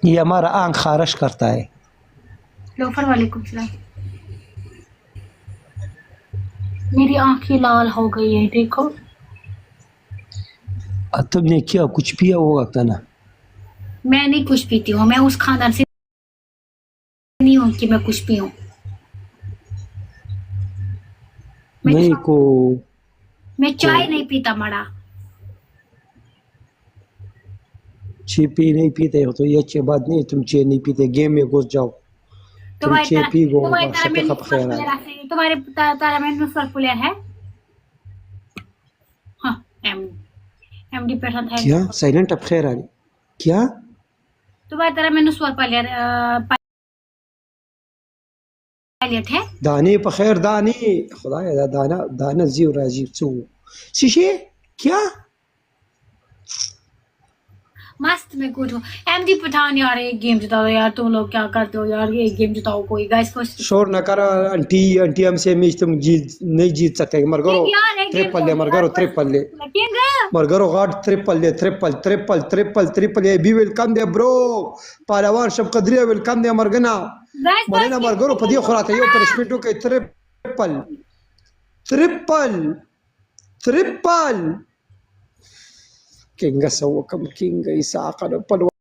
ये हमारा आंख खारिश करता है। लोफर वालेकुम सलाम। मेरी आंखें लाल हो गई है देखो। तुमने क्या कुछ पिया होगा कहना। मैं नहीं कुछ पीती हूँ, मैं उस खानदान से नहीं हूँ कि मैं कुछ पीऊँ। नहीं को मैं को चाय नहीं पीता मड़ा। पी नहीं पीते हो तो ये अच्छी बात नहीं। तुम चे नहीं पीते, गेम में घुस जाओ। तुम चे पी गो तुम्हारी होगा, तरह मैं शक खप नुसरत खैर प्लेयर है। ऐसे तुम्हारे तरह मैं नुसरत प्लेयर है। हाँ, एम एमडी पसंद है। क्या साइलेंट अब खैर है क्या। तुम्हारी तरह मैं नुसरत प्लेयर पायलट है। दानी बखैर दानी। खुदाया दाना दाना जी और राजीव सो शीशे क्या। मस्त मैं गुड हूँ। एमडी पठान यार एक गेम जिताओ यार, तुम लोग क्या करते हो यार, एक गेम जिताओ कोई गाइस फर्स्ट। शोर न करा आंटी आंटी हमसे मैच तुम जीत नहीं जीत सकते। मर करो किंग यार एक गेम ट्रिपल तो ले, मर यार करो फर्स्ट। ट्रिपल ले, किंग मर करो गार्ड ट्रिपल ले, triple triple triple triple triple ये भी वेलकम दे ब्रो। पहलवान शब कदरिया वेलकम दे मरगना गाइस मरेना फर्स्ट मर करो गेम पदियो तो खुराते यो पनिशमेंटों के ट्रिपल ट्रिपल ट्रिपल किंग सो कम किंग इसा